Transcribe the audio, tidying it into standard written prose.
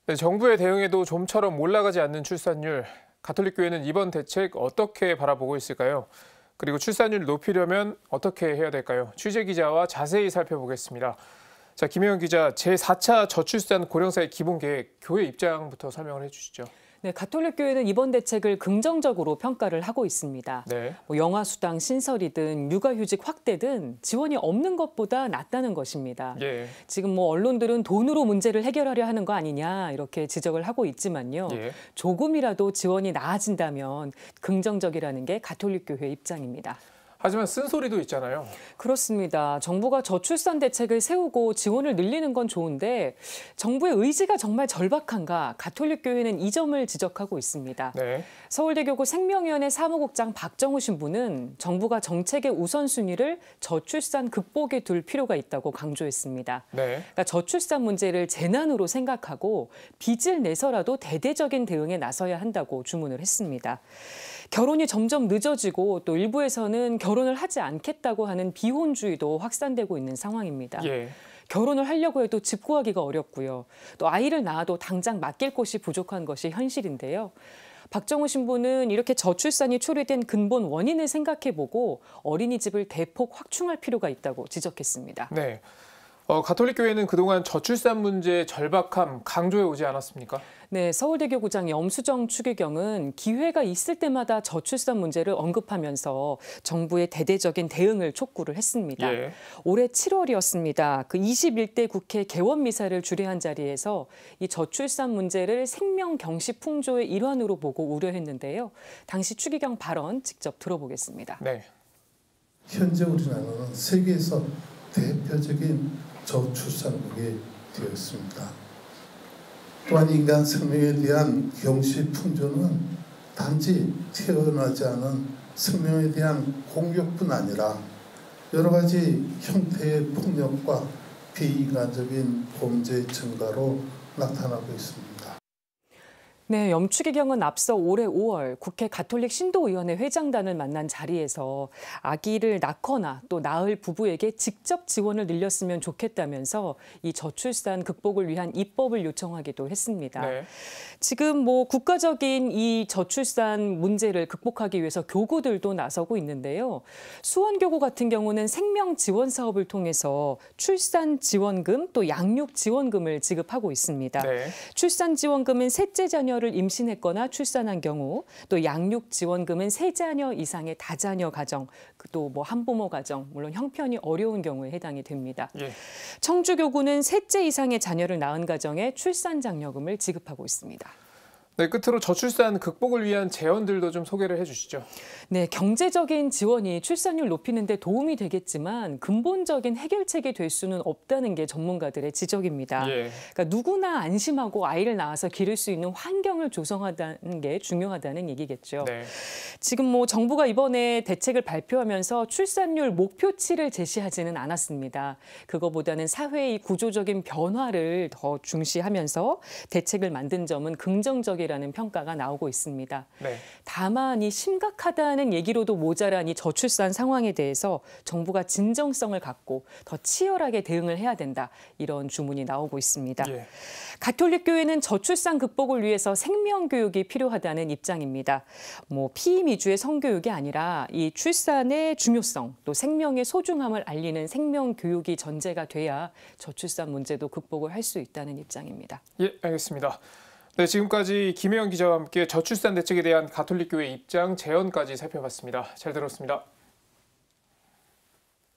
네, 정부의 대응에도 좀처럼 올라가지 않는 출산율. 가톨릭교회는 이번 대책 어떻게 바라보고 있을까요? 그리고 출산율 높이려면 어떻게 해야 될까요? 취재 기자와 자세히 살펴보겠습니다. 자, 김혜영 기자, 제4차 저출산 고령사회 기본계획 교회 입장부터 설명을 해주시죠. 네, 가톨릭교회는 이번 대책을 긍정적으로 평가를 하고 있습니다. 네. 영아 수당 신설이든 육아휴직 확대든 지원이 없는 것보다 낫다는 것입니다. 예. 지금 언론들은 돈으로 문제를 해결하려 하는 거 아니냐 이렇게 지적을 하고 있지만요. 예. 조금이라도 지원이 나아진다면 긍정적이라는 게 가톨릭교회 입장입니다. 하지만 쓴소리도 있잖아요. 그렇습니다. 정부가 저출산 대책을 세우고 지원을 늘리는 건 좋은데 정부의 의지가 정말 절박한가 가톨릭교회는 이 점을 지적하고 있습니다. 네. 서울대교구 생명위원회 사무국장 박정우 신부는 정부가 정책의 우선순위를 저출산 극복에 둘 필요가 있다고 강조했습니다. 네. 그러니까 저출산 문제를 재난으로 생각하고 빚을 내서라도 대대적인 대응에 나서야 한다고 주문을 했습니다. 결혼이 점점 늦어지고 또 일부에서는 결혼을 하지 않겠다고 하는 비혼주의도 확산되고 있는 상황입니다. 예. 결혼을 하려고 해도 집 구하기가 어렵고요. 또 아이를 낳아도 당장 맡길 곳이 부족한 것이 현실인데요. 박정우 신부는 이렇게 저출산이 초래된 근본 원인을 생각해보고 어린이집을 대폭 확충할 필요가 있다고 지적했습니다. 네. 가톨릭교회는 그동안 저출산 문제의 절박함 강조해 오지 않았습니까? 네, 서울대교구장 염수정 추기경은 기회가 있을 때마다 저출산 문제를 언급하면서 정부의 대대적인 대응을 촉구를 했습니다. 예. 올해 7월이었습니다. 그 21대 국회 개원미사를 주례한 자리에서 이 저출산 문제를 생명 경시 풍조의 일환으로 보고 우려했는데요. 당시 추기경 발언 직접 들어보겠습니다. 네. 현재 우리나라는 세계에서 대표적인 저출산국이 되어 있습니다. 또한 인간 생명에 대한 경시 풍조는 단지 태어나지 않은 생명에 대한 공격뿐 아니라 여러 가지 형태의 폭력과 비인간적인 범죄의 증가로 나타나고 있습니다. 네, 염추기경은 앞서 올해 5월 국회 가톨릭 신도의원회 회장단을 만난 자리에서 아기를 낳거나 또 낳을 부부에게 직접 지원을 늘렸으면 좋겠다면서 이 저출산 극복을 위한 입법을 요청하기도 했습니다. 네. 지금 국가적인 이 저출산 문제를 극복하기 위해서 교구들도 나서고 있는데요. 수원교구 같은 경우는 생명 지원 사업을 통해서 출산 지원금 또 양육 지원금을 지급하고 있습니다. 네. 출산 지원금은 셋째 자녀를 임신했거나 출산한 경우, 또 양육 지원금은 세 자녀 이상의 다자녀 가정, 또 한부모 가정, 물론 형편이 어려운 경우에 해당이 됩니다. 예. 청주교구는 셋째 이상의 자녀를 낳은 가정에 출산 장려금을 지급하고 있습니다. 네, 끝으로 저출산 극복을 위한 제언들도 좀 소개를 해주시죠. 네, 경제적인 지원이 출산율 높이는 데 도움이 되겠지만 근본적인 해결책이 될 수는 없다는 게 전문가들의 지적입니다. 예. 그러니까 누구나 안심하고 아이를 낳아서 기를 수 있는 환경을 조성하는 게 중요하다는 얘기겠죠. 네. 지금 정부가 이번에 대책을 발표하면서 출산율 목표치를 제시하지는 않았습니다. 그거보다는 사회의 구조적인 변화를 더 중시하면서 대책을 만든 점은 긍정적이라는 평가가 나오고 있습니다. 네. 다만 이 심각하다는 얘기로도 모자란 이 저출산 상황에 대해서 정부가 진정성을 갖고 더 치열하게 대응을 해야 된다. 이런 주문이 나오고 있습니다. 예. 가톨릭교회는 저출산 극복을 위해서 생명교육이 필요하다는 입장입니다. 피임 위주의 성교육이 아니라 이 출산의 중요성, 또 생명의 소중함을 알리는 생명교육이 전제가 돼야 저출산 문제도 극복을 할 수 있다는 입장입니다. 예, 알겠습니다. 네, 지금까지 김혜영 기자와 함께 저출산 대책에 대한 가톨릭교회 입장, 제언까지 살펴봤습니다. 잘 들었습니다.